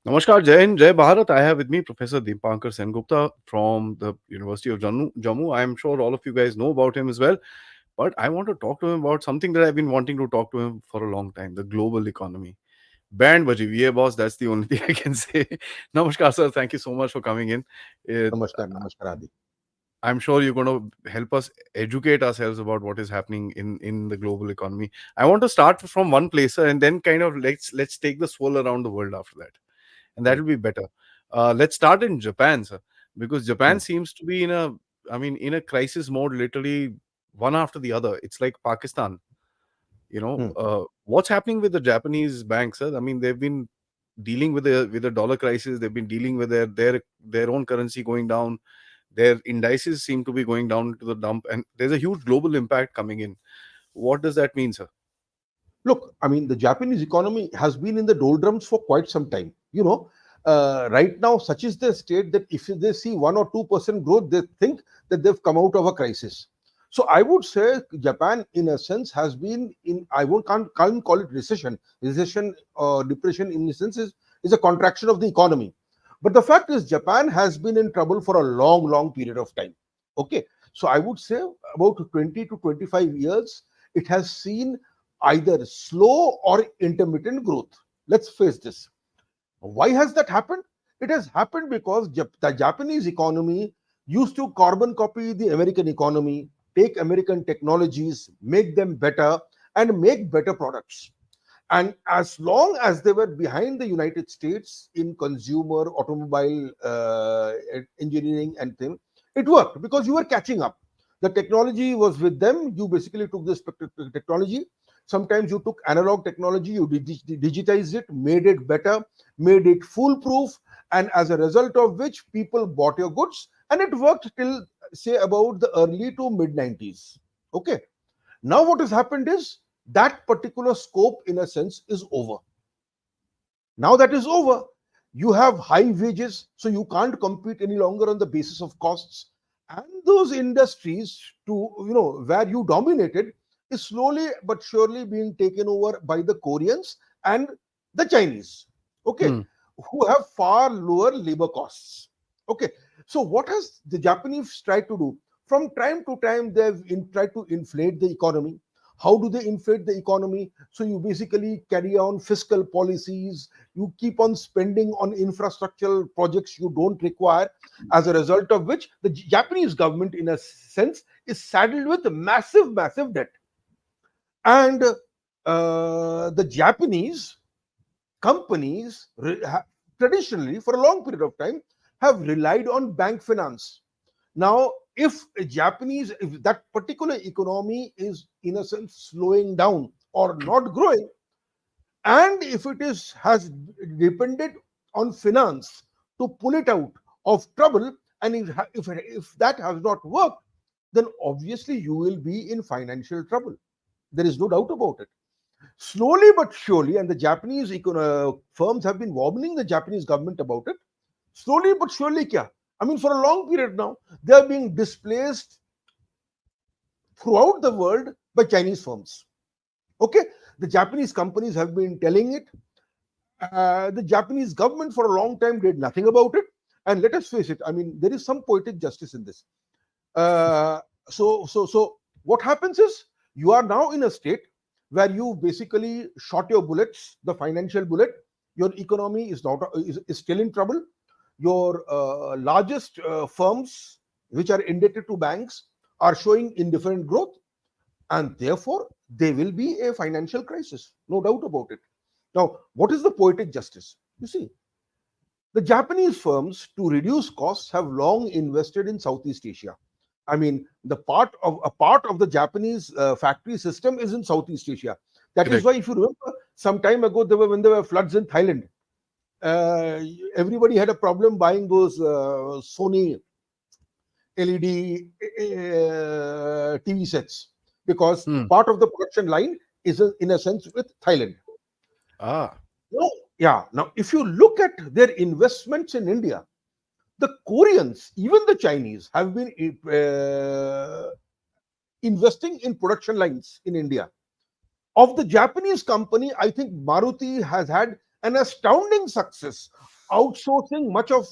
Namaskar, Jai Hind, Jai Bharat. I have with me Professor Dipankar Sengupta from the University of Jammu. I am sure all of you guys know about him as well. But I want to talk to him about something that I've been wanting to talk to him for a long time, the global economy. Band baji, yeah, boss, that's the only thing I can say. Namaskar, sir. Thank you so much for coming in. Uh, Namaskar, namaskar, Aadi. I'm sure you're going to help us educate ourselves about what is happening in the global economy. I want to start from one place, sir, and then kind of let's take the swirl around the world after that, and that Hmm, will be better. Let's start in Japan, sir, because Japan hmm, seems to be in a crisis mode, literally one after the other. It's like Pakistan. hmm. What's happening with the Japanese banks, sir? I mean, they've been dealing with the dollar crisis. They've been dealing with their own currency going down. Their indices seem to be going down to the dump, and there's a huge global impact coming in. What does that mean, sir? Look, I mean, the Japanese economy has been in the doldrums for quite some time. Right now, such is the state that if they see 1 or 2% growth, they think that they've come out of a crisis. So I would say Japan, in a sense, has been in. I won't can't call it recession. Recession or depression, in a sense, is a contraction of the economy. But the fact is, Japan has been in trouble for a long, long period of time. Okay, so I would say about 20 to 25 years, it has seen either slow or intermittent growth. Let's face this. Why has that happened? It has happened because the Japanese economy used to carbon copy the American economy, take American technologies, make them better, and make better products. And as long as they were behind the United States in consumer automobile engineering and thing, it worked because you were catching up. The technology was with them. You basically took this technology. Sometimes you took analog technology, you digitized it, made it better, made it foolproof, and as a result of which people bought your goods, and it worked till say about the early to mid 90s. Okay, now what has happened is that particular scope, in a sense, is over. Now that is over. You have high wages, so you can't compete any longer on the basis of costs. And those industries, to where you dominated, is slowly but surely being taken over by the Koreans and the Chinese. Okay, Hmm. who have far lower labor costs. Okay, so what has the Japanese tried to do? From time to time, they've tried to inflate the economy. How do they inflate the economy? So you basically carry on fiscal policies, you keep on spending on infrastructural projects you don't require, as a result of which the Japanese government, in a sense, is saddled with massive, massive debt. And the Japanese companies traditionally, for a long period of time, have relied on bank finance. Now, if that particular economy is, in a sense, slowing down or not growing, and if it is has depended on finance to pull it out of trouble, and if that has not worked, then obviously you will be in financial trouble. There is no doubt about it. Slowly but surely, and the Japanese firms have been warning the Japanese government about it. Slowly but surely, kya? I mean, for a long period now, they are being displaced throughout the world by Chinese firms. Okay, the Japanese companies have been telling it. The Japanese government for a long time did nothing about it. And let us face it, I mean, there is some poetic justice in this. Uh, so what happens is you are now in a state where you basically shot your bullets, the financial bullet. Your economy is still in trouble. Your largest firms, which are indebted to banks, are showing indifferent growth, and therefore there will be a financial crisis, no doubt about it. Now, what is the poetic justice? You see, the Japanese firms, to reduce costs, have long invested in Southeast Asia. I mean, a part of the Japanese factory system is in Southeast Asia. That is Correct. why, if you remember, some time ago, when there were floods in Thailand, uh, everybody had a problem buying those Sony LED TV sets, because Hmm. part of the production line is, in a sense, with Thailand. Ah. No, yeah. Now, if you look at their investments in India, the Koreans, even the Chinese, have been investing in production lines in India. Of the Japanese company, I think Maruti has had an astounding success outsourcing much of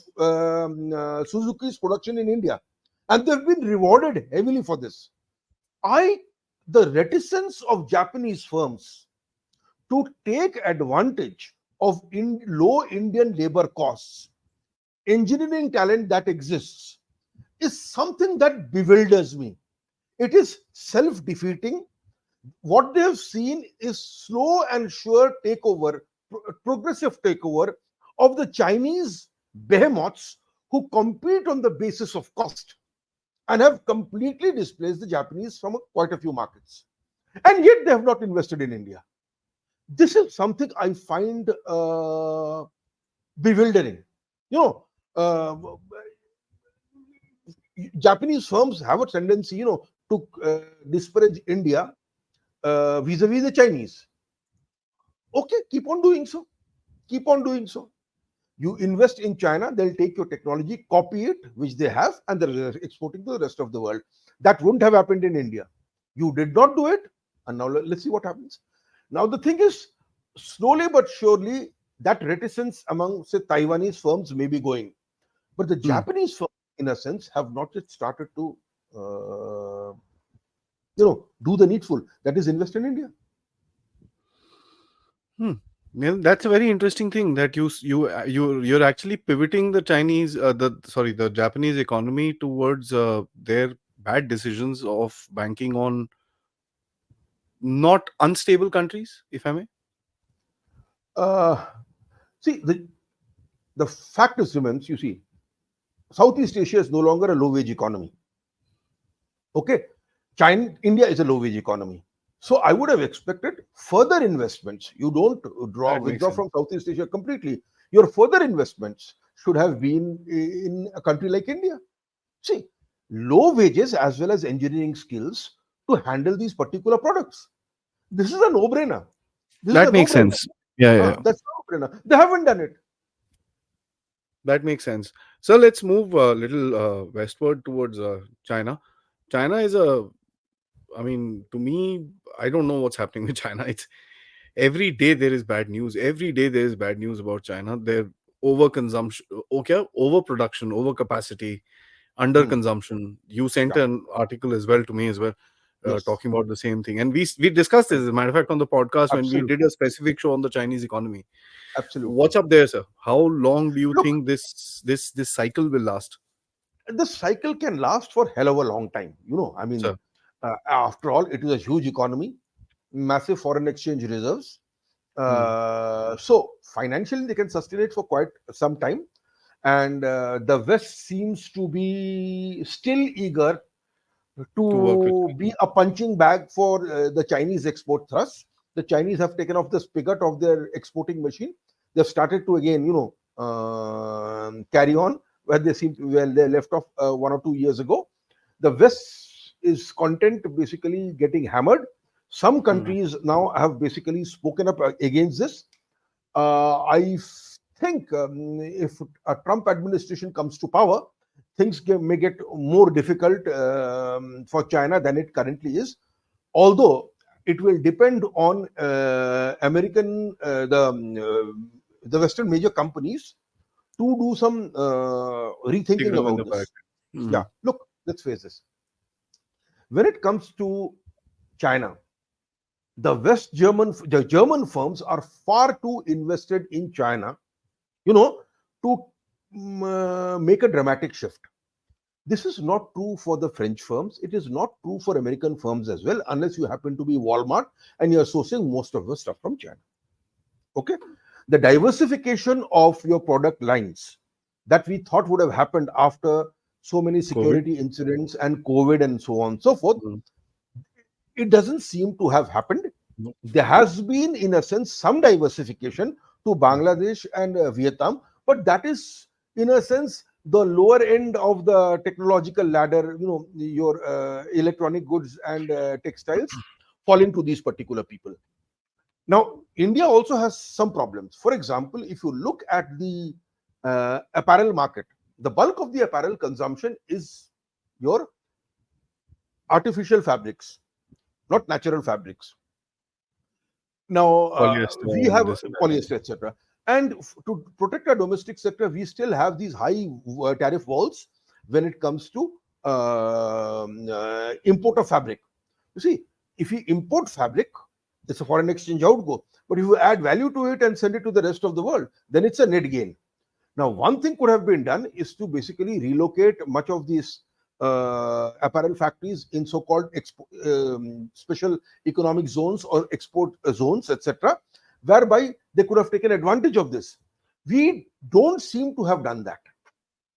Suzuki's production in India, and they've been rewarded heavily for this. I The reticence of Japanese firms to take advantage of low Indian labor costs, engineering talent that exists, is something that bewilders me. It is self defeating. What they have seen is slow and sure takeover, progressive takeover of the Chinese behemoths who compete on the basis of cost and have completely displaced the Japanese from quite a few markets. And yet they have not invested in India. This is something I find bewildering. You know, Japanese firms have a tendency, to disparage India vis-a-vis the Chinese. Okay, keep on doing so. Keep on doing so. You invest in China, they'll take your technology, copy it, which they have, and they're exporting to the rest of the world. That wouldn't have happened in India. You did not do it, and now let's see what happens. Now, the thing is, slowly but surely, that reticence among, say, Taiwanese firms may be going. But the Hmm. Japanese firms, in a sense, have not yet started to, do the needful. That is, invest in India. Hmm. Well, that's a very interesting thing that you're actually pivoting the the Japanese economy towards their bad decisions of banking on not unstable countries, if I may. Uh, See, the fact is, remains, you see, Southeast Asia is no longer a low wage economy. Okay. India is a low wage economy. So I would have expected further investments. You don't That makes withdraw sense. from Southeast Asia completely. Your further investments should have been in a country like India. See, low wages as well as engineering skills to handle these particular products. This is a no-brainer. This is a That makes no-brainer. sense. Yeah, yeah, yeah. That's a no-brainer. They haven't done it. That makes sense. So let's move a little westward towards China. China is I mean, to me, I don't know what's happening with China. It's every day there is bad news. Every day there is bad news about China. Their overconsumption, okay, overproduction, overcapacity, under Hmm. consumption. You sent Yeah. an article as well to me as well, Yes. talking about the same thing, and we discussed this, as a matter of fact, on the podcast when we did Absolutely. a specific show on the Chinese economy. Absolutely. What's up there, sir? How long do you Look, think this cycle will last, this cycle can last for hell of a long time. I mean, sir? after all, it is a huge economy, massive foreign exchange reserves. Hmm. So financially, they can sustain it for quite some time. And the West seems to be still eager To work with to China. be a punching bag for the Chinese export thrust. The Chinese have taken off the spigot of their exporting machine. They've started to again, carry on where they left off 1 or 2 years ago. The West is content basically getting hammered. Some Hmm. countries now have basically spoken up against this. I think if a Trump administration comes to power, things may get more difficult for China than it currently is. Although it will depend on the Western major companies to do some Kick rethinking them in the about back. this. Hmm. Yeah, look, let's face this. When it comes to China, the German firms are far too invested in China, you know, to make a dramatic shift. This is not true for the French firms. It is not true for American firms as well, unless you happen to be Walmart and you're sourcing most of the stuff from China. Okay. The diversification of your product lines that we thought would have happened after so many COVID. security incidents and COVID and so on and so forth, Hmm. it doesn't seem to have happened. No. There has been, in a sense, some diversification to Hmm. Bangladesh and Vietnam, but that is, in a sense, the lower end of the technological ladder. Your electronic goods and textiles fall into these particular people. Now, India also has some problems. For example, if you look at the apparel market, the bulk of the apparel consumption is your artificial fabrics, not natural fabrics. Now, Polyester we and have this and that. polyester, etc. And to protect our domestic sector, we still have these high tariff walls when it comes to import of fabric. You see, if you import fabric, it's a foreign exchange outgo. But if you add value to it and send it to the rest of the world, then it's a net gain. Now, one thing could have been done is to basically relocate much of these apparel factories in so-called special economic zones or export zones, etc., whereby they could have taken advantage of this. We don't seem to have done that.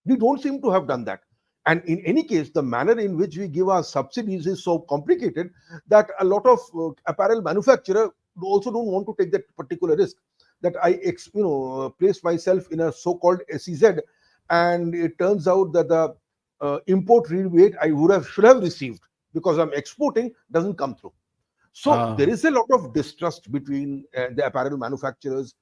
We don't seem to have done that. And in any case, the manner in which we give our subsidies is so complicated that a lot of apparel manufacturer also don't want to take that particular risk. That place myself in a so-called SEZ, and it turns out that the import rebate I should have received because I'm exporting doesn't come through. So there is a lot of distrust between the apparel manufacturers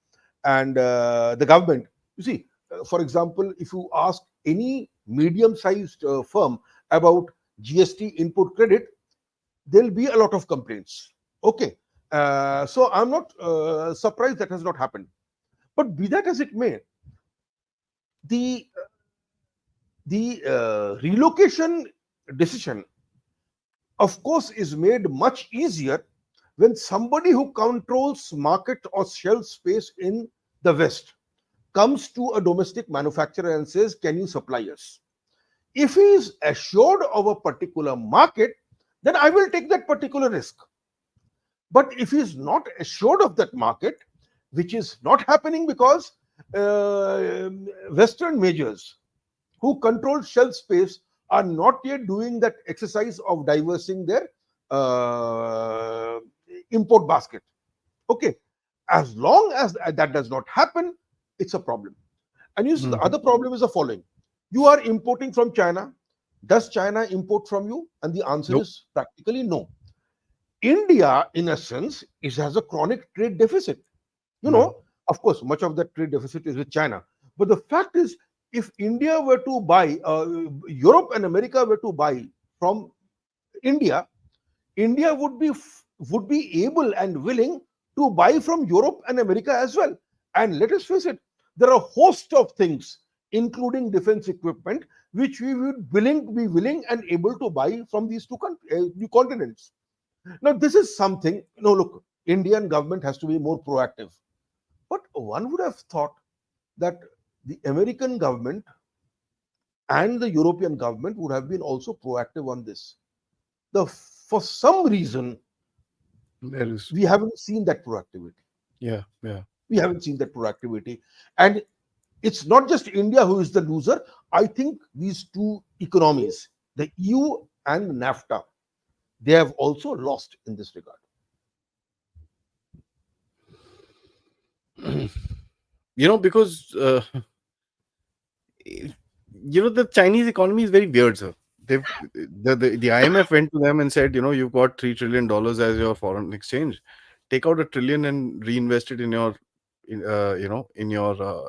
and the government. You see, for example, if you ask any medium-sized firm about GST input credit, there'll be a lot of complaints. Okay, so I'm not surprised that has not happened. But be that as it may, the relocation decision, of course, is made much easier when somebody who controls market or shelf space in the West comes to a domestic manufacturer and says, can you supply us? If he is assured of a particular market, then I will take that particular risk. But if he is not assured of that market, which is not happening because Western majors who control shelf space are not yet doing that exercise of diversing their import basket. Okay, as long as that does not happen, it's a problem. And you see, the other problem is the following: you are importing from China. Does China import from you? And the answer is practically no. India, in a sense, has a chronic trade deficit. Of course, much of that trade deficit is with China. But the fact is, if India were to buy, Europe and America were to buy from India, India would be able and willing to buy from Europe and America as well. And let us face it, there are a host of things, including defense equipment, which we would be willing and able to buy from these two continents. Now, this is something, look, Indian government has to be more proactive. But one would have thought that the American government and the European government would have been also proactive on this. For some reason, we haven't seen that proactivity. We haven't seen that proactivity. And it's not just India who is the loser. I think these two economies, the EU and NAFTA, they have also lost in this regard. Because the Chinese economy is very weird, sir. The IMF went to them and said, you've got $3 trillion as your foreign exchange. Take out $1 trillion and reinvest it in your,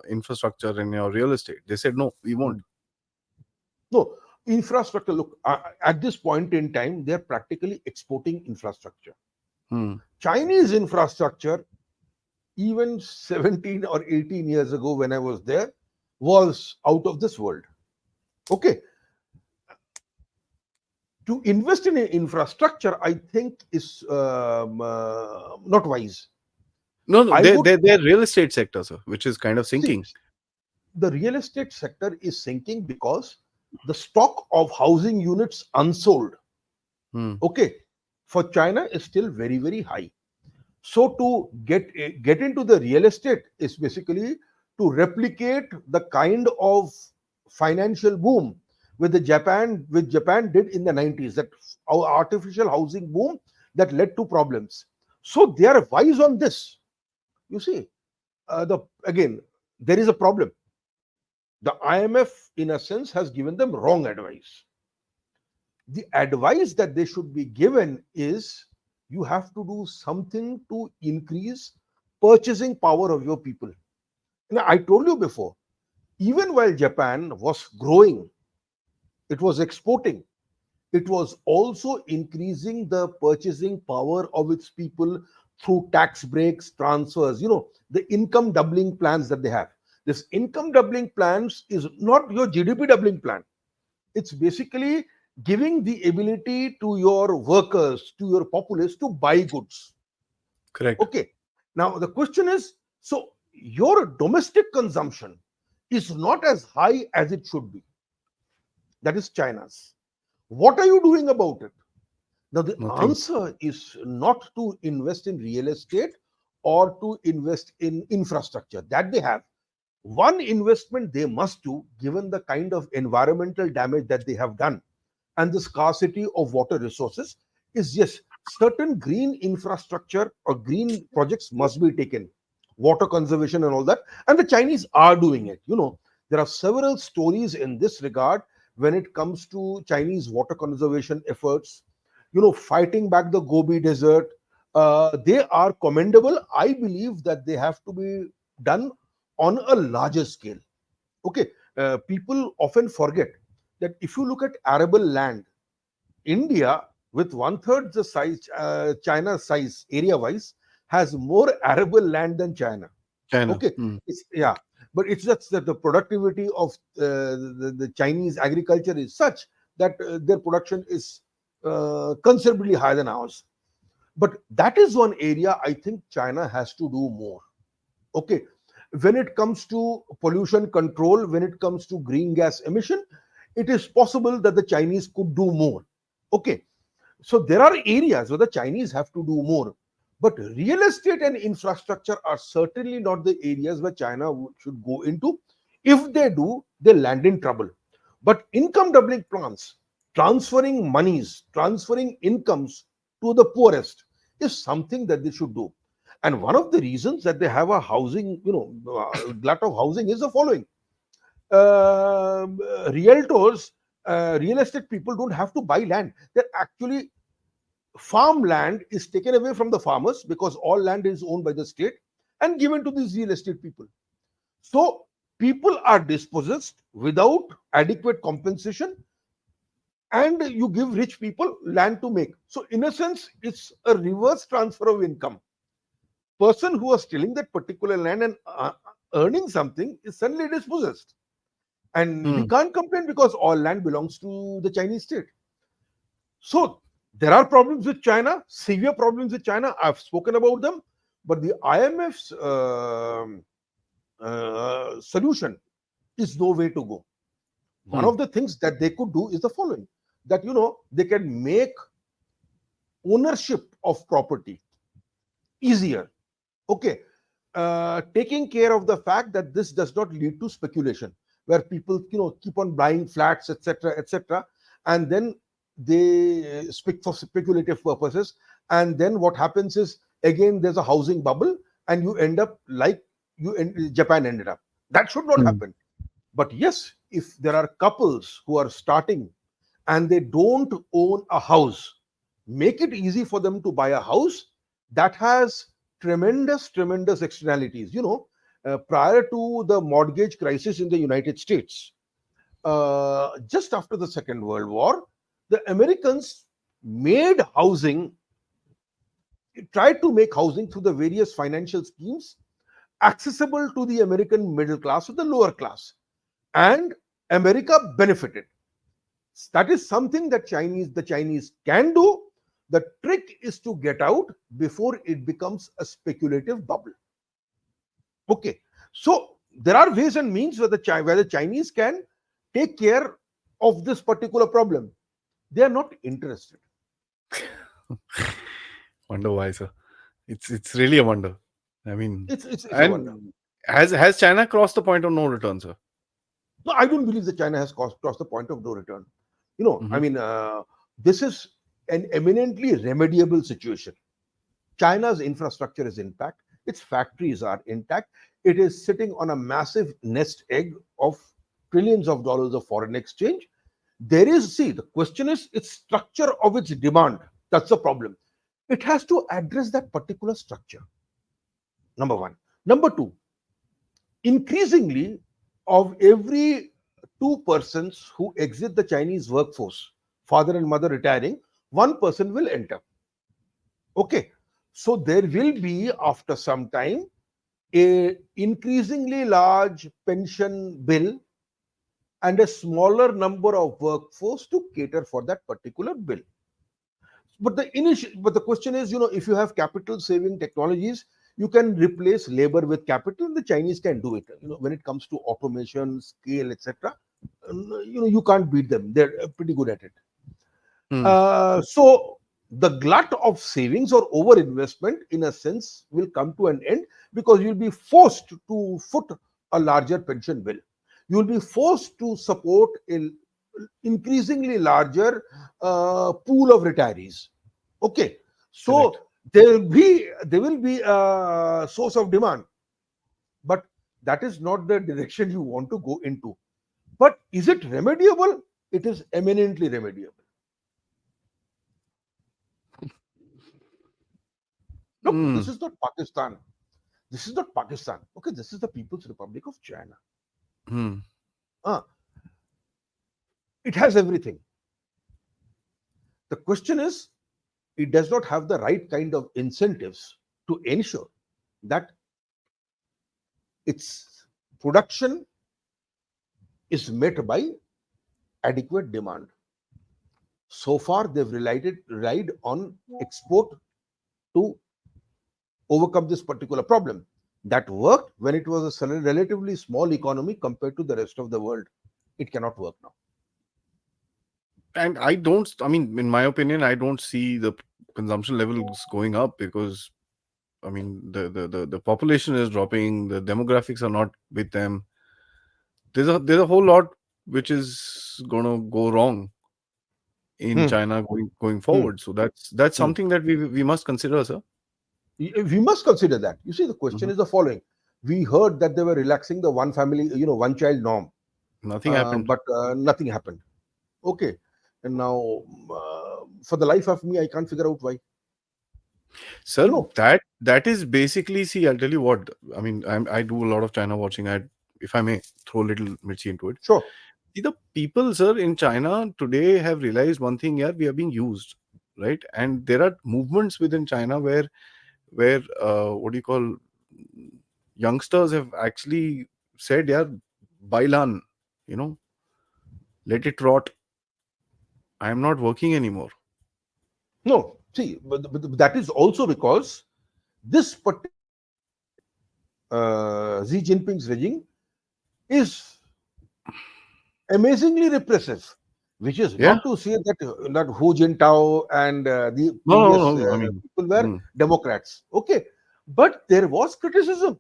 infrastructure, in your real estate. They said, no, we won't. No, infrastructure. Look, at this point in time, they're practically exporting infrastructure. Chinese infrastructure, even 17 or 18 years ago when I was there, was out of this world. Okay. To invest in infrastructure, I think, is not wise. No, they're real estate sector, sir, which is kind of sinking. See, the real estate sector is sinking because the stock of housing units unsold, okay, for China is still very, very high. So to get into the real estate is basically to replicate the kind of financial boom with Japan did in the 90s, that artificial housing boom that led to problems. So they are wise on this. You see, again, there is a problem. The IMF, in a sense, has given them wrong advice. The advice that they should be given is, you have to do something to increase purchasing power of your people. Now, I told you before, even while Japan was growing, it was exporting, it was also increasing the purchasing power of its people through tax breaks, transfers, the income doubling plans that they have. This income doubling plans is not your GDP doubling plan. It's basically giving the ability to your workers, to your populace to buy goods. Correct. Okay. Now the question is, so your domestic consumption is not as high as it should be. That is China's. What are you doing about it? Now, the Nothing. answer is not to invest in real estate or to invest in infrastructure that they have. One investment they must do, given the kind of environmental damage that they have done and the scarcity of water resources, is yes, certain green infrastructure or green projects must be taken, water conservation and all that. And the Chinese are doing it. There are several stories in this regard when it comes to Chinese water conservation efforts, fighting back the Gobi Desert. They are commendable. I believe that they have to be done on a larger scale. Okay, people often forget that if you look at arable land, India, with one third the size, China's size area wise, has more arable land than China. China. Okay, Hmm. yeah, but it's just that the productivity of the Chinese agriculture is such that their production is considerably higher than ours. But that is one area I think China has to do more. Okay, when it comes to pollution control, when it comes to green gas emission, it is possible that the Chinese could do more. Okay, so there are areas where the Chinese have to do more. But real estate and infrastructure are certainly not the areas where China should go into. If they do, they land in trouble. But income doubling plans, transferring monies, transferring incomes to the poorest is something that they should do. And one of the reasons that they have a housing, glut of housing is the following. Realtors, real estate people don't have to buy land. They're actually farmland is taken away from the farmers because all land is owned by the state and given to these real estate people. So people are dispossessed without adequate compensation, and you give rich people land to make. So in a sense, it's a reverse transfer of income. Person who was stealing that particular land and earning something is suddenly dispossessed. And we Hmm. can't complain because all land belongs to the Chinese state. So there are problems with China, severe problems with China. I've spoken about them, but the IMF's solution is no way to go. One Hmm. of the things that they could do is the following: that they can make ownership of property easier. Okay, taking care of the fact that this does not lead to speculation, where people keep on buying flats, etc., etc., and then they speak for speculative purposes, and then what happens is again there's a housing bubble, and you end up like Japan ended up. That should not Hmm. happen. But yes, if there are couples who are starting and they don't own a house, make it easy for them to buy a house. That has tremendous externalities. Prior to the mortgage crisis in the United States, just after the Second World War, the Americans made housing, tried to make housing through the various financial schemes accessible to the American middle class or the lower class, and America benefited. That is something that the Chinese can do. The trick is to get out before it becomes a speculative bubble. Okay, so there are ways and means where the Chinese can take care of this particular problem. They are not interested. Wonder why, sir. It's really a wonder. I mean, It's a wonder. and has China crossed the point of no return, sir? No, I don't believe that China has crossed the point of no return. I Hmm. mean, this is an eminently remediable situation. China's infrastructure is intact, its factories are intact, it is sitting on a massive nest egg of trillions of dollars of foreign exchange. There is, see, the question is its structure of its demand. That's the problem. It has to address that particular structure. Number one. Number two, increasingly, of every two persons who exit the Chinese workforce, father and mother retiring, one person will enter. Okay. So there will be, after some time, a increasingly large pension bill and a smaller number of workforce to cater for that particular bill. But the question is, if you have capital saving technologies, you can replace labor with capital, and the Chinese can do it. When it comes to automation, scale, etc., you can't beat them. They're pretty good at it. Hmm. So the glut of savings or over investment, in a sense, will come to an end, because you'll be forced to foot a larger pension bill. You will be forced to support a increasingly larger pool of retirees. Okay, Correct. so there will be a source of demand, but that is not the direction you want to go into. But is it remediable? It is eminently remediable. Look, this Hmm. is not Pakistan. This is not Pakistan. Okay, this is the People's Republic of China. Hmm. Uh, it has everything. The question is, it does not have the right kind of incentives to ensure that its production is met by adequate demand. So far, they've relied on export to overcome this particular problem. That worked when it was a relatively small economy compared to the rest of the world. It cannot work now. And I don't, I mean, in my opinion, I don't see the consumption levels going up because, I mean, the population is dropping, the demographics are not with them. There's a whole lot which is gonna go wrong in Hmm, China going hmm, forward. So that's hmm. something that we must consider, sir. We must consider that. You see, the question Hmm. is the following: we heard that they were relaxing the one family, one child norm, Nothing happened. but nothing happened. Okay, and now, for the life of me, I can't figure out why. Sir, You know, that is basically, see, I'll tell you what. I mean, I do a lot of China watching. If I may throw a little Mirchi into it. sure. See, the people, sir, in China today have realized one thing. Yeah, we are being used, right? And there are movements within China where what do you call, youngsters have actually said, yeah, bailan, you know, let it rot. I am not working anymore. No, see, but that is also because this particular Xi Jinping's regime is amazingly repressive, which is Yeah. not to say that Hu Jintao and the No, no, previous no. I mean, people were mm, Democrats. Okay, but there was criticism.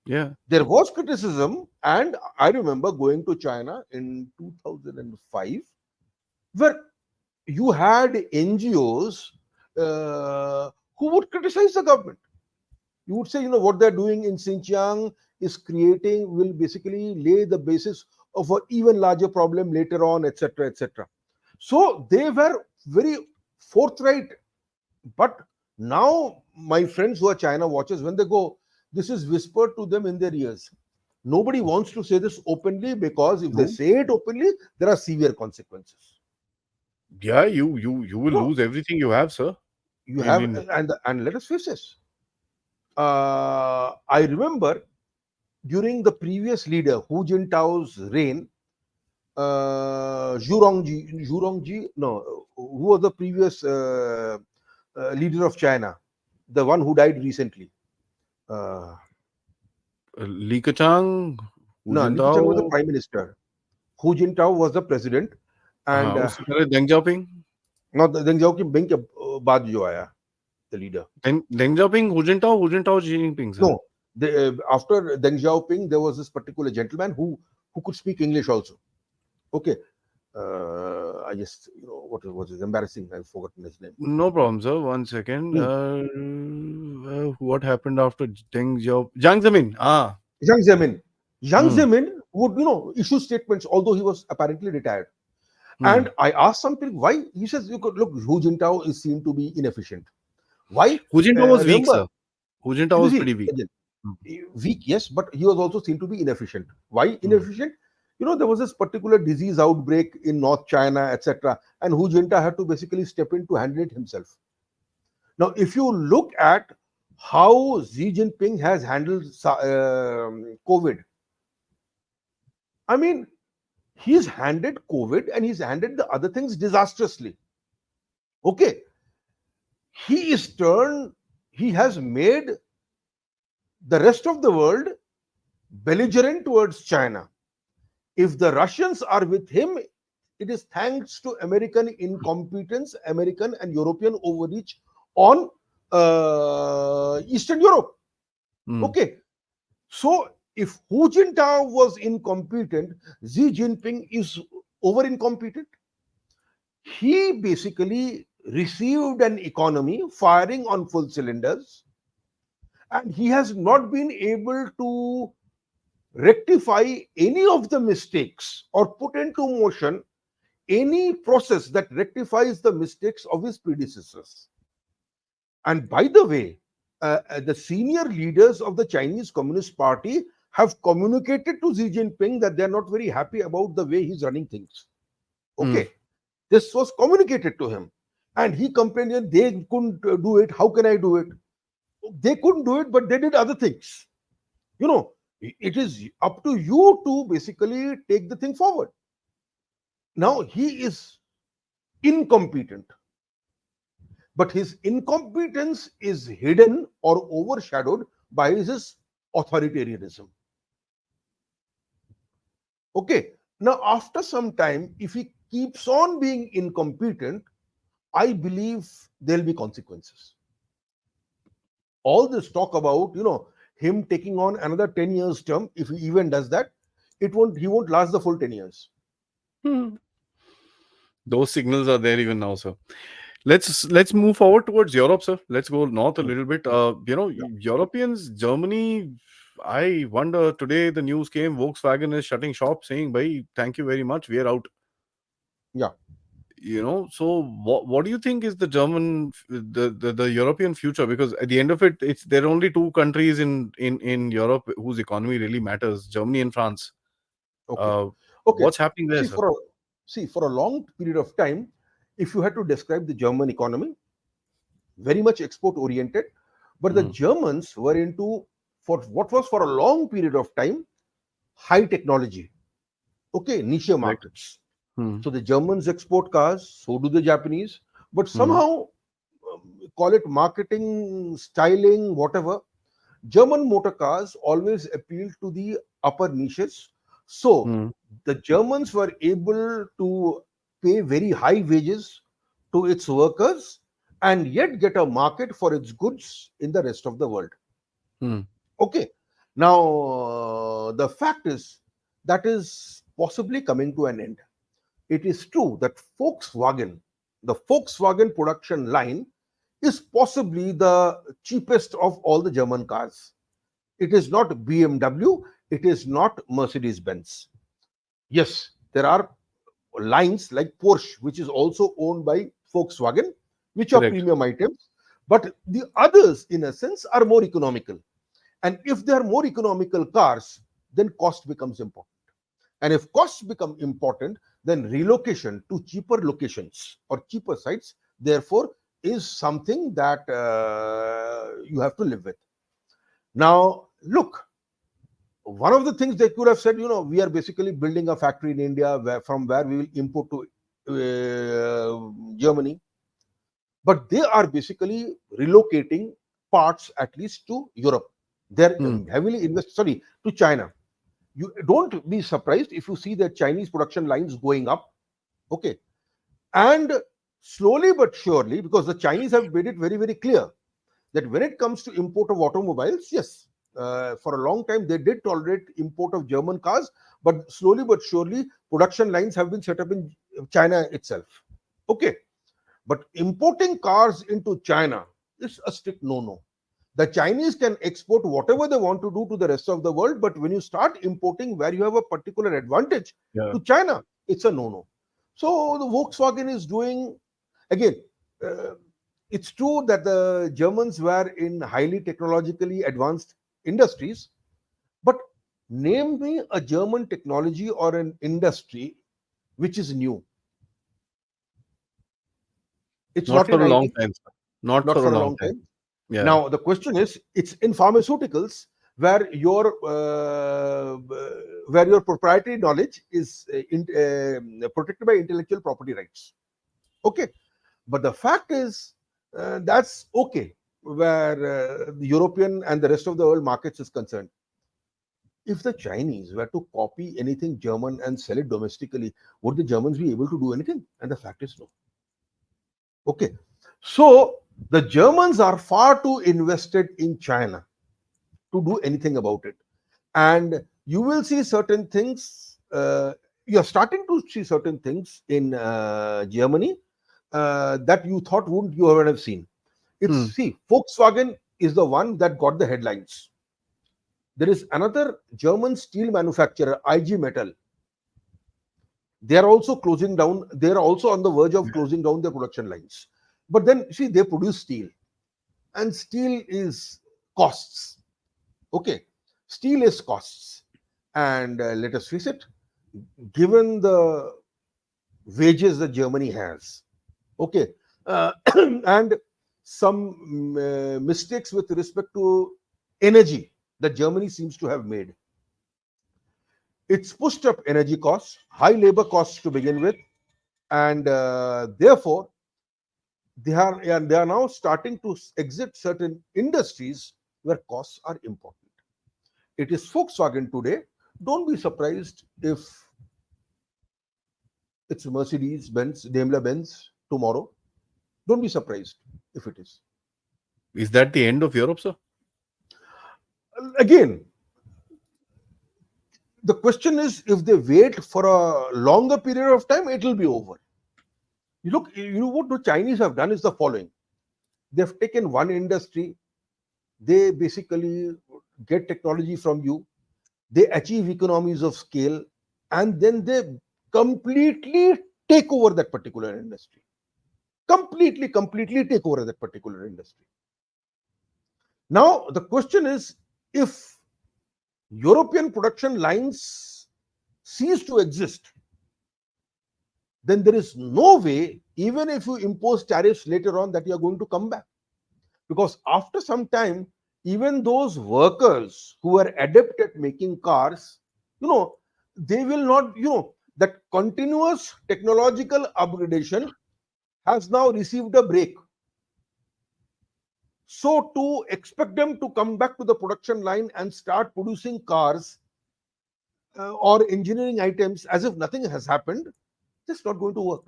yeah. There was criticism, and I remember going to China in 2005, where you had NGOs who would criticize the government. You would say, what they're doing in Xinjiang will basically lay the basis of an even larger problem later on, etc., etc. So they were very forthright. But now, my friends who are China watchers, when they go, this is whispered to them in their ears. Nobody wants to say this openly, because if they No. say it openly, there are severe consequences. Yeah, you will No, lose everything you have, sir. you I have, mean, and let us face this. I remember during the previous leader Hu Jintao's reign, no, who was the previous leader of China, the one who died recently? Uh, Li Keqiang, Hu no, Li Keqiang was the Jintao, prime minister. Hu Jintao was the president, and हाँ उससे पहले Deng Xiaoping, not Deng Xiaoping के बाद जो आया, the leader. Deng Xiaoping, Hu Jintao, Xi Jinping, sir. No, after Deng Xiaoping, there was this particular gentleman who could speak English also. Okay, I just, what was his embarrassing? I've forgotten his name. No problem, sir. One second. Hmm. What happened after Deng Xiaoping? Jiang Zemin. Ah. Jiang Zemin. Jiang Hmm. Zemin would, issue statements, although he was apparently retired. Hmm. And I asked something, why? He says, you could look, Hu Jintao is seen to be inefficient. Why? Hu Jintao was weak, Remember, sir. Hu Jintao you was see, pretty weak. Hmm. weak, yes, but he was also seen to be inefficient. Why Hmm. inefficient? There was this particular disease outbreak in North China, etc. And Hu Jintao had to basically step in to handle it himself. Now, if you look at how Xi Jinping has handled COVID, I mean, he's handled COVID and he's handled the other things disastrously. Okay, he is turned, he has made the rest of the world belligerent towards China. If the Russians are with him, it is thanks to American incompetence, American and European overreach on Eastern Europe. Mm. Okay, so if Hu Jintao was incompetent, Xi Jinping is over incompetent. He basically received an economy firing on full cylinders, and he has not been able to rectify any of the mistakes or put into motion any process that rectifies the mistakes of his predecessors. And by the way, the senior leaders of the Chinese Communist Party have communicated to Xi Jinping that they're not very happy about the way he's running things. Mm. Okay, this was communicated to him, and he complained that they couldn't do it. How can I do it? They couldn't do it, but they did other things. You know, it is up to you to basically take the thing forward. Now he is incompetent, but his incompetence is hidden or overshadowed by his authoritarianism. Okay, now after some time, if he keeps on being incompetent, I believe there'll be consequences. All this talk about, him taking on another 10 years term, if he even does that, he won't last the full 10 years. Hmm. Those signals are there even now, sir. Let's move forward towards Europe, sir. Let's go north a Hmm. little bit. Yeah, Europeans, Germany. I wonder today the news came. Volkswagen is shutting shop, saying, "Bhai, thank you very much. We are out." yeah. So what do you think is the the European future? Because at the end of it, it's there are only two countries in Europe whose economy really matters: Germany and France. Okay, Uh, okay. what's happening there, See, sir? for a long period of time, if you had to describe the German economy, very much export oriented, but the Mm, Germans were into, for what was for a long period of time, high technology. Okay, niche correct. markets. Mm, So the Germans export cars, so do the Japanese, but mm, somehow, call it marketing, styling, whatever, German motor cars always appealed to the upper niches. So mm, the Germans were able to pay very high wages to its workers and yet get a market for its goods in the rest of the world. mm, Okay. Now, the fact is that is possibly coming to an end. It is true that the Volkswagen production line, is possibly the cheapest of all the German cars. It is not BMW, it is not Mercedes Benz. Yes, there are lines like Porsche, which is also owned by Volkswagen, which are correct. premium items, but the others, in a sense, are more economical. And if they are more economical cars, then cost becomes important. And if costs become important, then relocation to cheaper locations or cheaper sites, therefore, is something that you have to live with. Now, look, one of the things they could have said, we are basically building a factory in India from where we will import to Germany, but they are basically relocating parts at least to Europe. They're Mm, heavily invest. Sorry, to China. You don't be surprised if you see the Chinese production lines going up. Okay, and slowly but surely, because the Chinese have made it very very clear that when it comes to import of automobiles, yes, for a long time they did tolerate import of German cars, but slowly but surely production lines have been set up in China itself. Okay, but importing cars into China is a strict no-no. The Chinese can export whatever they want to do to the rest of the world, but when you start importing where you have a particular advantage yeah. to China, it's a no-no. So the Volkswagen is doing, again, uh, it's true that the Germans were in highly technologically advanced industries, but name me a German technology or an industry which is new. It's Not not for in a long IT. time, sir. Not not for a for a long long time. time. Yeah. Now the question is, it's in pharmaceuticals where your proprietary knowledge is protected by intellectual property rights. Okay, but the fact is that's okay where the European and the rest of the world markets is concerned. If the Chinese were to copy anything German and sell it domestically, would the Germans be able to do anything? And the fact is no. Okay, so the Germans are far too invested in China to do anything about it. And you will see certain things, you're starting to see certain things in Germany that you thought wouldn't you ever have seen. It's, Hmm. see, Volkswagen is the one that got the headlines. There is another German steel manufacturer, IG Metal. They are also closing down, they are also on the verge of closing down their production lines. But then, see, they produce steel, and steel is costs. Okay, steel is costs. And let us face it, given the wages that Germany has, okay, and some mistakes with respect to energy that Germany seems to have made, it's pushed up energy costs, high labor costs to begin with, and therefore they are now starting to exit certain industries where costs are important. It is Volkswagen today. Don't be surprised if it's Mercedes Benz, Daimler Benz tomorrow. Don't be surprised if it is. Is that the end of Europe, sir? Again, the question is, if they wait for a longer period of time, it will be over. You look, what the Chinese have done is the following. They've taken one industry, they basically get technology from you, they achieve economies of scale, and then they completely take over that particular industry. Completely take over that particular industry. Now, the question is, if European production lines cease to exist, then there is no way, even if you impose tariffs later on, that you are going to come back. Because after some time, even those workers who are adept at making cars, they will not, that continuous technological upgradation has now received a break. So to expect them to come back to the production line and start producing cars or engineering items as if nothing has happened, just not going to work.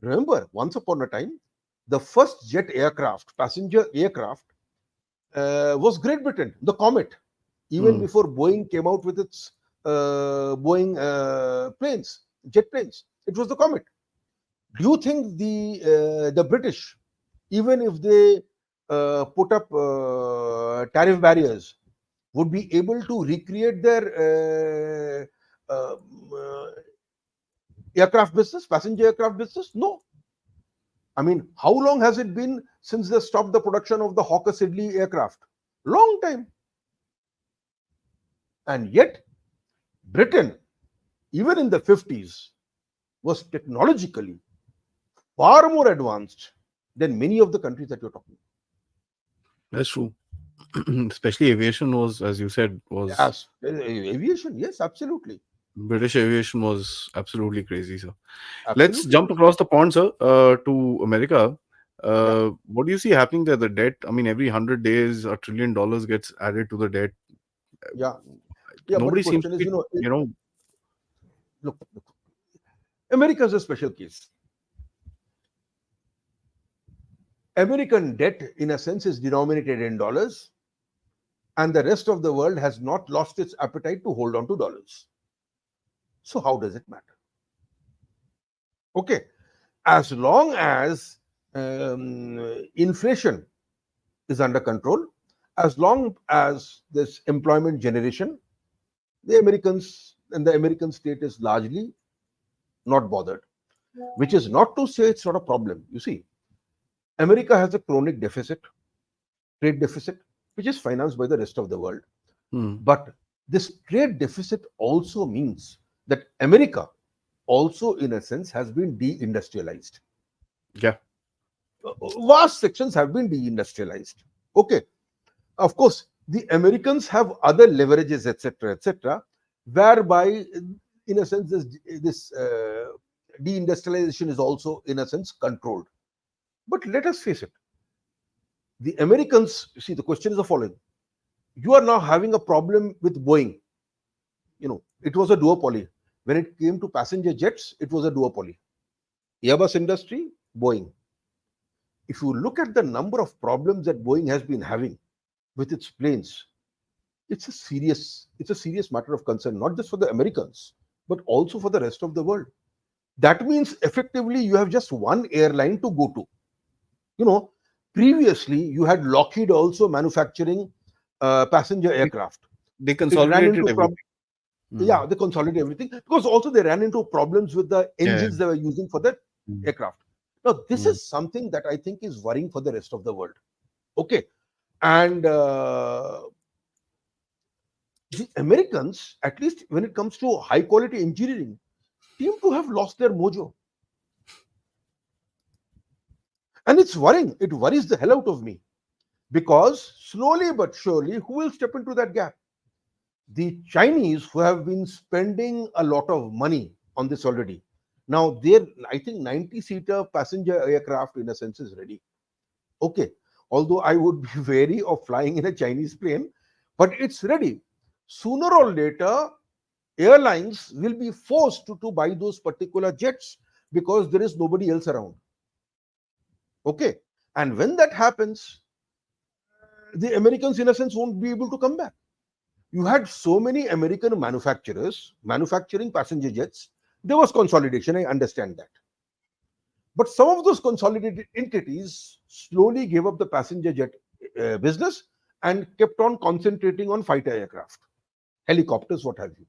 Remember, once upon a time, the first jet aircraft, passenger aircraft, was Great Britain, the Comet, even Hmm. before Boeing came out with its Boeing jet planes. It was the Comet. Do you think the British, even if they put up tariff barriers, would be able to recreate their aircraft business, passenger aircraft business? No. I mean, how long has it been since they stopped the production of the Hawker Siddeley aircraft? Long time. And yet, Britain, even in the 50s, was technologically far more advanced than many of the countries that you're talking That's true. Especially aviation was, as you said, was about. Yes, aviation, yes, absolutely. British aviation was absolutely crazy, sir. Let's Absolutely. jump across the pond, sir, to America. Yeah, What do you see happening there? The debt. I mean, every 100 days, $1 trillion gets added to the debt. yeah, yeah. But the Nobody seems question to is, be, you know, look, America is a special case. American debt, in a sense, is denominated in dollars, and the rest of the world has not lost its appetite to hold on to dollars. So, how does it matter? Okay, as long as inflation is under control, as long as this employment generation, the Americans and the American state is largely not bothered, which is not to say it's not a problem. You see, America has a chronic deficit, trade deficit, which is financed by the rest of the world. hmm, But this trade deficit also means that America also, in a sense, has been deindustrialized. yeah, vast sections have been deindustrialized. Okay, of course, the Americans have other leverages, etc., etc., whereby, in a sense, this deindustrialization is also, in a sense, controlled. But let us face it, the Americans, see, the question is the following. You are now having a problem with Boeing. It was a duopoly. When it came to passenger jets, it was a duopoly. Airbus industry, Boeing. If you look at the number of problems that Boeing has been having with its planes, it's a serious matter of concern, not just for the Americans, but also for the rest of the world. That means effectively you have just one airline to go to. You know, previously you had Lockheed also manufacturing passenger They, aircraft. they It ran consolidated into everything. yeah, Mm. they consolidate everything because also they ran into problems with the Yeah. engines they were using for the Mm. aircraft. Now, this Mm. is something that I think is worrying for the rest of the world. Okay, and the Americans, at least when it comes to high quality engineering, seem to have lost their mojo, and it's worrying. It worries the hell out of me because slowly but surely, who will step into that gap? The Chinese, who have been spending a lot of money on this already. Now, their, I think, 90-seater passenger aircraft, in a sense, is ready. Okay. Although I would be wary of flying in a Chinese plane, but it's ready. Sooner or later, airlines will be forced to buy those particular jets because there is nobody else around. Okay. And when that happens, the Americans, in a sense, won't be able to come back. You had so many American manufacturers manufacturing passenger jets. There was consolidation, I understand that. But some of those consolidated entities slowly gave up the passenger jet business and kept on concentrating on fighter aircraft, helicopters, what have you.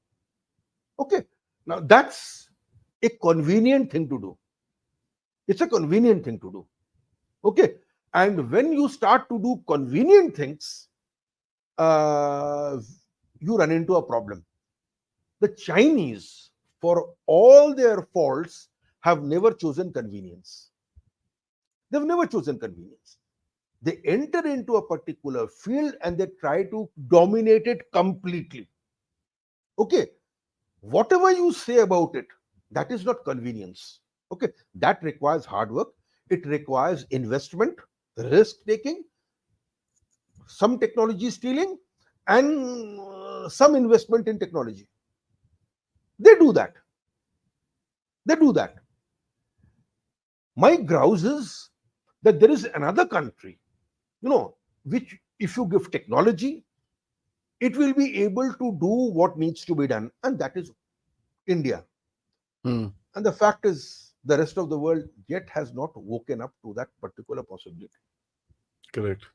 Okay, now that's a convenient thing to do. It's a convenient thing to do. Okay, and when you start to do convenient things, uh, you run into a problem. The Chinese, for all their faults, have never chosen convenience. They've never chosen convenience. They enter into a particular field and they try to dominate it completely. Okay, whatever you say about it, that is not convenience. Okay, that requires hard work, it requires investment, risk taking, some technology stealing, and some investment in technology. They do that. They do that. My grouse is that there is another country, which, if you give technology, it will be able to do what needs to be done, and that is India. Mm. And the fact is, the rest of the world yet has not woken up to that particular possibility. Correct.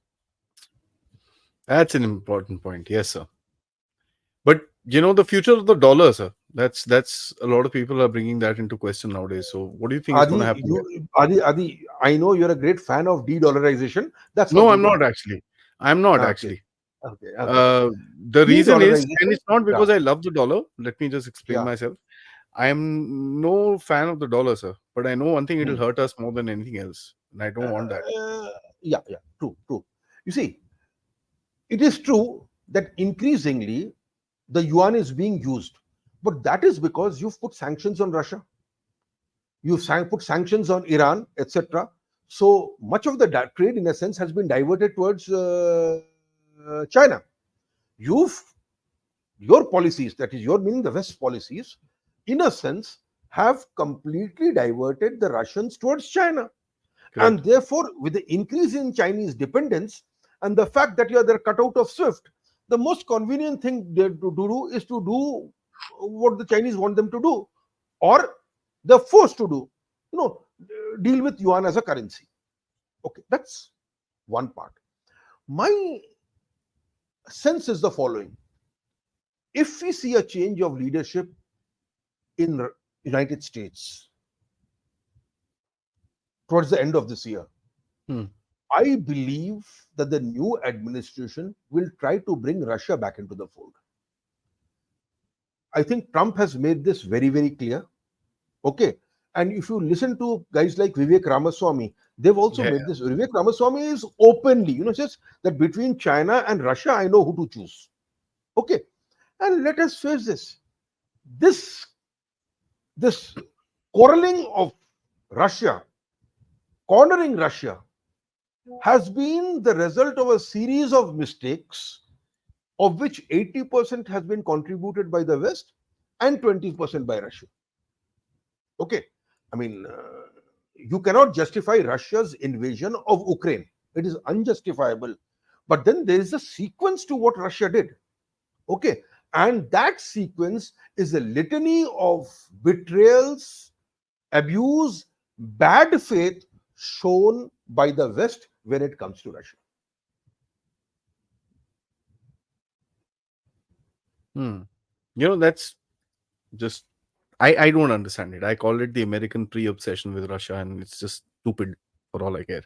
That's an important point. Yes, sir. But the future of the dollar, sir. That's a lot of people are bringing that into question nowadays. So, what do you think is going to happen there? Adi, I know you're a great fan of de-dollarization. That's No, I'm completely not fine. actually. I'm not Okay, actually. okay. Uh, the reason is, and De-dollarization, it's not yeah, because I love the dollar. Let me just explain yeah. myself. I am no fan of the dollar, sir. But I know one thing: it'll Hmm. hurt us more than anything else, and I don't want that. Uh, yeah, true, true. You see, it is true that increasingly the yuan is being used, but that is because you've put sanctions on Russia, put sanctions on Iran, etc. So much of the trade, in a sense, has been diverted towards China. You've your policies, that is your meaning the West policies, in a sense, have completely diverted the Russians towards China. And Correct. therefore, with the increase in Chinese dependence and the fact that they're cut out of SWIFT, the most convenient thing they to do is to do what the Chinese want them to do, or they're forced to do, deal with yuan as a currency. Okay, that's one part. My sense is the following: if we see a change of leadership in United States towards the end of this year, Hmm. I believe that the new administration will try to bring Russia back into the fold. I think Trump has made this very, very clear. Okay. And if you listen to guys like Vivek Ramaswamy, They've also Yeah. made this. Vivek Ramaswamy is openly, says that between China and Russia, I know who to choose. Okay, and let us face this. This this quarreling of Russia, cornering Russia, has been the result of a series of mistakes, of which 80% has been contributed by the West and 20% by Russia. Okay, I mean, you cannot justify Russia's invasion of Ukraine. It is unjustifiable. But then there is a sequence to what Russia did. Okay, and that sequence is a litany of betrayals, abuse, bad faith shown by the West when it comes to Russia. Hmm. That's just I don't understand it. I call it the American pre-obsession with Russia, and it's just stupid for all I care.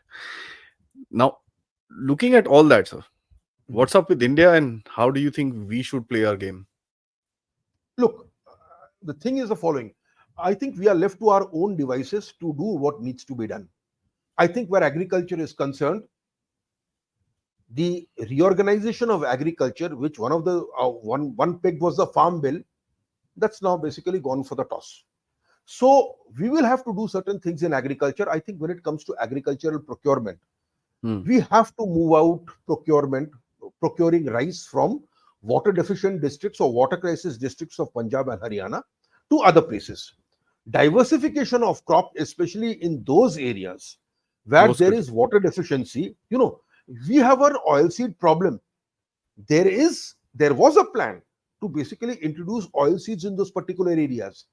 Now, looking at all that, sir, what's up with India, and how do you think we should play our game? Look, the thing is the following. I think we are left to our own devices to do what needs to be done. I think where agriculture is concerned, the reorganization of agriculture, which one of the one peg was the farm bill, that's now basically gone for the toss. So we will have to do certain things in agriculture. I think when it comes to agricultural procurement, Hmm. we have to move out procuring rice from water deficient districts or water crisis districts of Punjab and Haryana to other places. Diversification of crop, especially in those areas where Most there is critical. water deficiency, we have an oilseed problem. There was a plan to basically introduce oilseeds in those particular areas.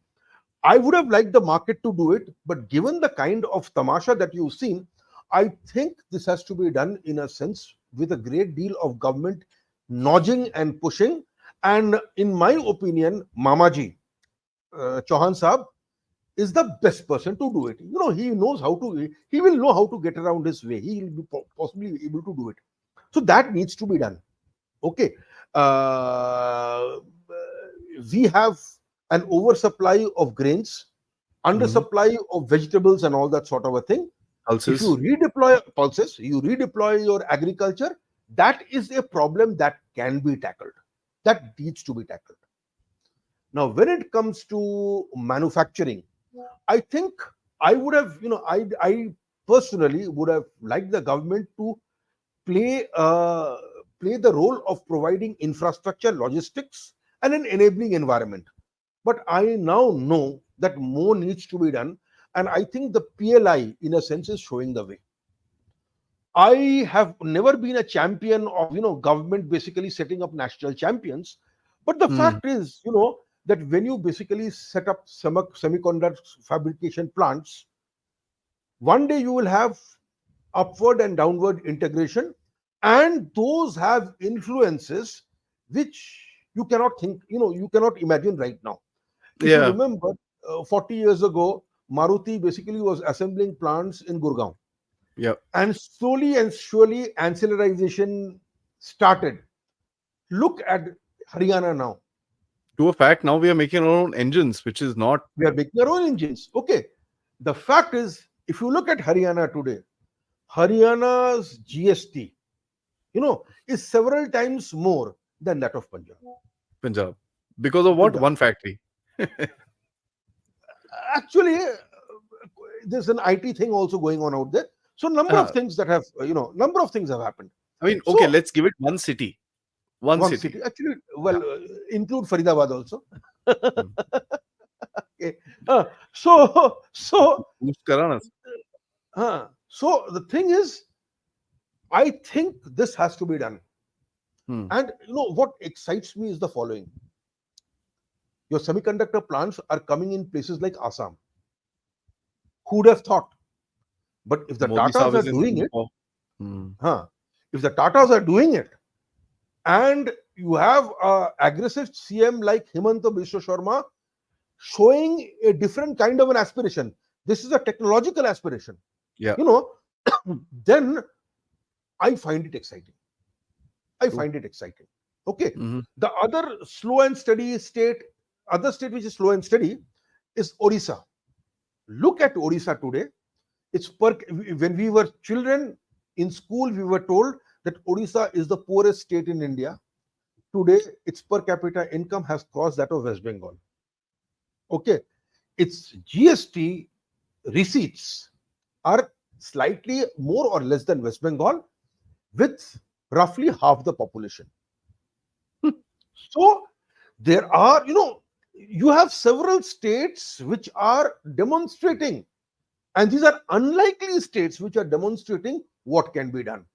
I would have liked the market to do it, but given the kind of tamasha that you've seen, I think this has to be done in a sense with a great deal of government nudging and pushing. And in my opinion, Mamaji, Chauhan Saab, is the best person to do it. He knows how to, he will know how to get around his way. He will be possibly able to do it. So that needs to be done. Okay. Uh, we have an oversupply of grains, Hmm. undersupply of vegetables, and all that sort of a thing. If you Pulses. redeploy pulses, you redeploy your agriculture, that is a problem that can be tackled. That needs to be tackled. Now, when it comes to manufacturing, I think I would have, I personally would have liked the government to play play the role of providing infrastructure, logistics, and an enabling environment. But I now know that more needs to be done, and I think the PLI, in a sense, is showing the way. I have never been a champion of government basically setting up national champions, but the Hmm. fact is that when you basically set up semiconductor fabrication plants, one day you will have upward and downward integration, and those have influences which you cannot think, you cannot imagine right now. If you Yeah. remember, 40 years ago, Maruti basically was assembling plants in Gurgaon, Yeah. and slowly and surely ancillarization started. Look at Haryana now. To a fact, now we are making our own engines, which is not. We are making our own engines. Okay. The fact is, if you look at Haryana today, Haryana's GST, is several times more than that of Punjab. Punjab. Because of what? Punjab. One factory. Actually, there's an IT thing also going on out there. So number of Uh, things that have, number of things have happened. I mean, okay, So let's give it one city. One one city. city, actually, Yeah. well, include Faridabad also. Hmm. Okay. So Boost Karanas. so the thing is, I think this has to be done. Hmm. And what excites me is the following: your semiconductor plants are coming in places like Assam. Who'd have thought? But if the Modi Tatas Saab are is in doing it, Singapore. Hmm. huh? If the Tatas are doing it, and you have a aggressive CM like Himanta Biswa Sharma showing a different kind of an aspiration, this is a technological aspiration. Yeah. You know, then I find it exciting. I True. find it exciting. Okay. Hmm. The other slow and steady state, other state which is slow and steady is Orissa. Look at Orissa today. It's per when we were children in school, we were told that Odisha is the poorest state in India. Today, its per capita income has crossed that of West Bengal. Okay, its GST receipts are slightly more or less than West Bengal, with roughly half the population. So there are, you have several states which are demonstrating, and these are unlikely states which are demonstrating what can be done.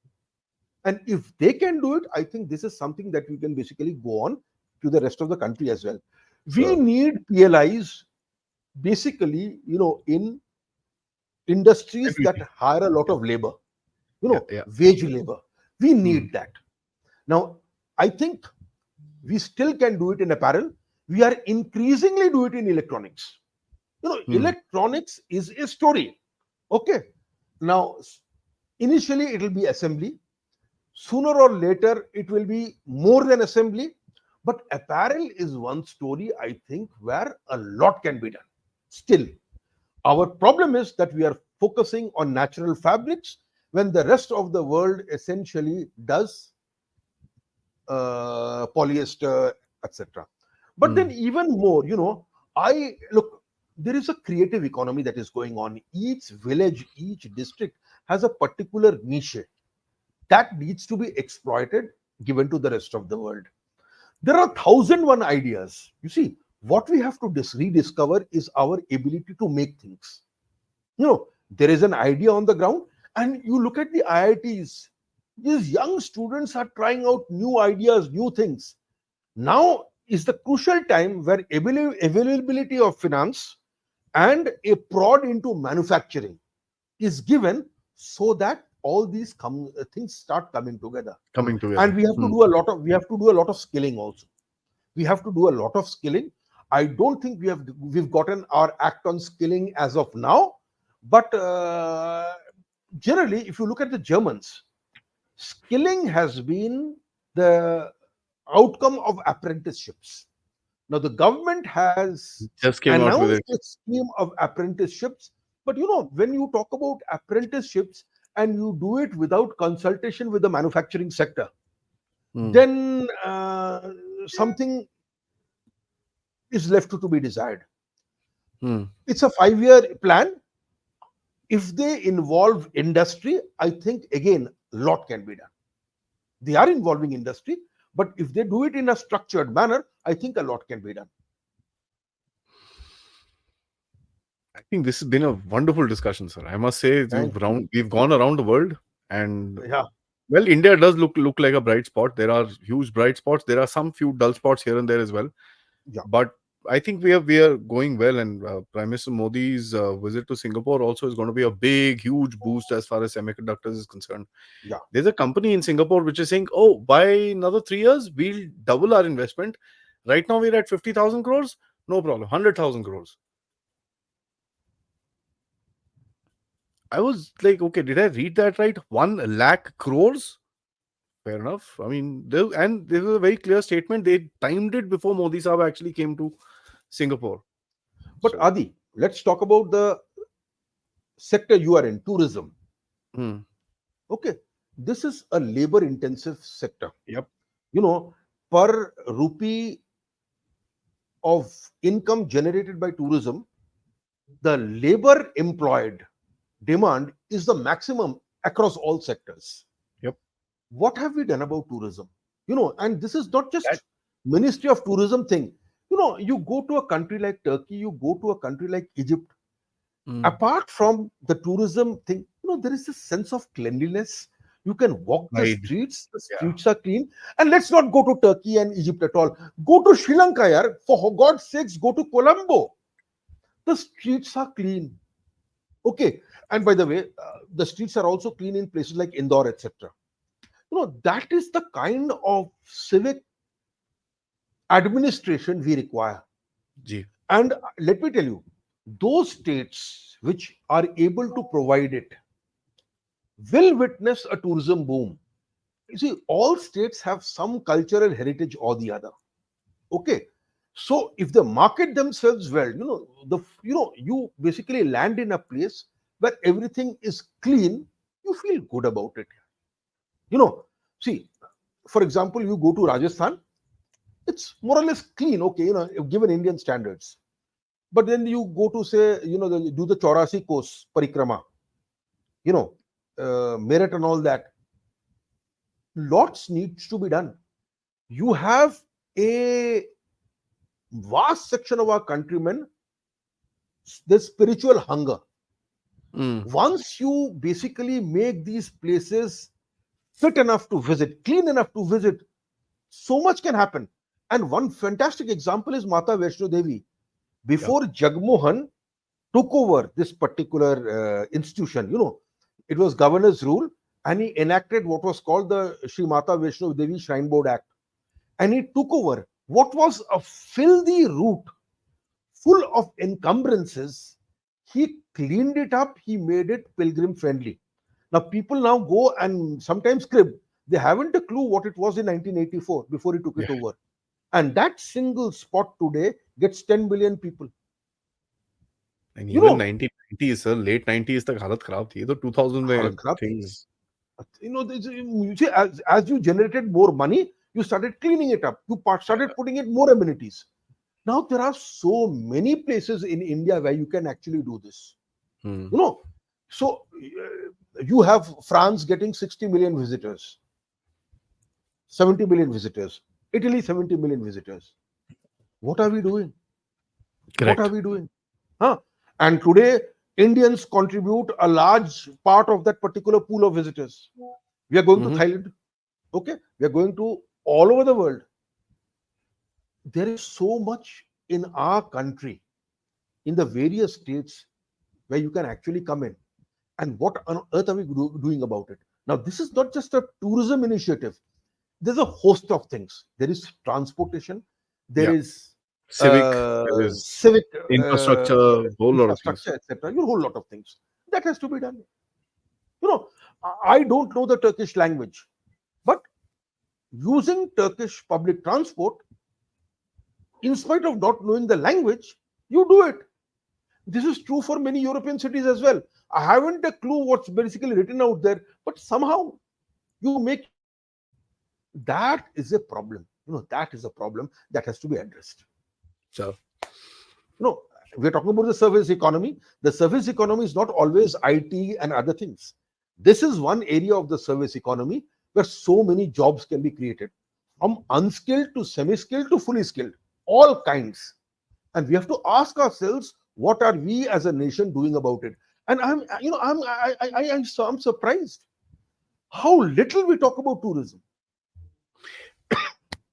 And if they can do it, I think this is something that we can basically go on to the rest of the country as well. We Sure. need PLIs basically, in industries that Everything. hire a lot of labor, Yeah, yeah. wage labor. We Mm, need that. Now, I think we still can do it in apparel. We are increasingly do it in electronics. mm, Electronics is a story. Okay. Now, initially it will be assembly. Sooner or later, it will be more than assembly. But apparel is one story, I think, where a lot can be done. Still, our problem is that we are focusing on natural fabrics when the rest of the world essentially does polyester, etc. But then, mm. even more, I look, there is a creative economy that is going on. Each village, each district has a particular niche that needs to be exploited, given to the rest of the world. There are 1,001 ideas. You see, what we have to rediscover is our ability to make things. There is an idea on the ground, and you look at the IITs. These young students are trying out new ideas, new things. Now is the crucial time where availability of finance and a prod into manufacturing is given, so that all these things start coming together. Coming And together. Mm, we have to do a lot of skilling also. We have to do a lot of skilling. I don't think we've gotten our act on skilling as of now, but generally, if you look at the Germans, skilling has been the outcome of apprenticeships. Now, the government has just came out with announced it. a scheme of apprenticeships, but when you talk about apprenticeships and you do it without consultation with the manufacturing sector, Mm, then something is left to be desired. mm. It's a 5-year plan. If they involve industry, I think again, a lot can be done. They are involving industry, but if they do it in a structured manner, I think a lot can be done. I think this has been a wonderful discussion, sir. I must say, Thank you. we've gone around the world, and Yeah, well, India does look like a bright spot. There are huge bright spots. There are some few dull spots here and there as well. yeah, But I think we are going well, and Prime Minister Modi's visit to Singapore also is going to be a big, huge boost as far as semiconductors is concerned. yeah. There's a company in Singapore which is saying, "Oh, by another 3 years, we'll double our investment. Right now, we're at 50,000 crores. No problem, 100,000 crores." I was like, okay, did I read that right? 1 lakh crores? Fair enough. I mean, there was a very clear statement. They timed it before Modi Saab actually came to Singapore. But So, Adi, let's talk about the sector you are in, tourism. hmm, Okay, this is a labor intensive sector. yep, You know, per rupee of income generated by tourism, the labor employed demand is the maximum across all sectors. yep. What have we done about tourism? And this is not That, just Ministry of Tourism thing. You go to a country like Turkey, you go to a country like Egypt. hmm, Apart from the tourism thing, there is this sense of cleanliness. You can walk pride. the Yeah, streets are clean. And let's not go to Turkey and Egypt at all. Go to Sri Lanka, yaar. For God's sakes, go to Colombo. The streets are clean. Okay. And by the way, the streets are also clean in places like Indore, etc. That is the kind of civic administration we require. G. And let me tell you, those states which are able to provide it will witness a tourism boom. You see, all states have some cultural heritage or the other. Okay. So if they market themselves well, you basically land in a place where everything is clean, you feel good about it. You know, see, for example, you go to Rajasthan, it's more or less clean, okay, given Indian standards. But then you go to say, do the Chaurasi course, Parikrama, you know, Merit and all that. Lots needs to be done. You have a vast section of our countrymen, there's spiritual hunger. Mm. Once you basically make these places fit enough to visit, clean enough to visit, so much can happen. And one fantastic example is Mata Vaishno Devi. Yeah. Before Jagmohan took over this particular institution, it was governor's rule, and he enacted what was called the Sri Mata Vaishno Devi Shrine Board Act. And he took over what was a filthy route full of encumbrances. He cleaned it up, he made it pilgrim friendly. Now people now go and sometimes crib. They haven't a clue what it was in 1984 before he took Yeah. it over. And that single spot today gets 10 million people. And You even know, 1990s, sir, late 90s तक हालत खराब थी. ये तो 2000 halat में kharab thi. things. You see, as you generated more money, you started cleaning it up. You started putting in more amenities. Now there are so many places in India where you can actually do this. Hmm. So you have France getting 60 million visitors, 70 million visitors, Italy 70 million visitors. What are we doing? What are Correct. we doing? Huh? And today, Indians contribute a large part of that particular pool of visitors. We are going to Mm-hmm. Thailand. Okay, we are going to all over the world. There is so much in our country, in the various states, where you can actually come in. And what on earth are we doing about it? Now, this is not just a tourism initiative. There's a host of things. There is transportation. There Yeah. is Civic, there is civic infrastructure, whole lot of things. infrastructure, etc. A whole lot of things that has to be done. You know, I don't know the Turkish language, but using Turkish public transport, in spite of not knowing the language, you do it. This is true for many European cities as well. I haven't a clue what's basically written out there, but somehow you make that is a problem. That is a problem that has to be addressed. So, We're talking about the service economy. The service economy is not always IT and other things. This is one area of the service economy where so many jobs can be created, from unskilled to semi-skilled to fully skilled, all kinds. And we have to ask ourselves, what are we as a nation doing about it? And I'm surprised how little we talk about tourism.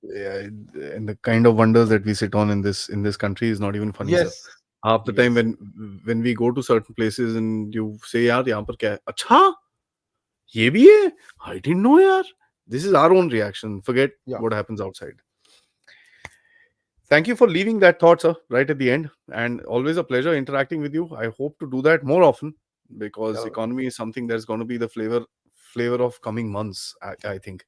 yeah, and the kind of wonders that we sit on in this country is not even funny, sir. Yes, Half the time yes, when we go to certain places and you say, यार यहाँ पर क्या है? अच्छा, ये भी है? I didn't know, यार. This is our own reaction. Forget yeah, what happens outside. Thank you for leaving that thought, sir, right at the end. And always a pleasure interacting with you. I hope to do that more often because yeah. economy is something that's going to be the flavor of coming months, I think.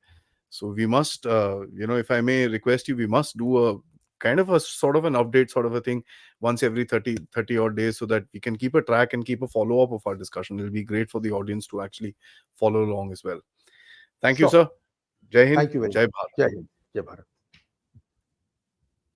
So we must, if I may request you, we must do a kind of a sort of an update sort of a thing once every 30 odd days so that we can keep a track and keep a follow-up of our discussion. It'll be great for the audience to actually follow along as well. Thank you, Sure. sir. Jai Hind, Thank you very Jai much. Bharat. Jai Hind. Jai Bharat.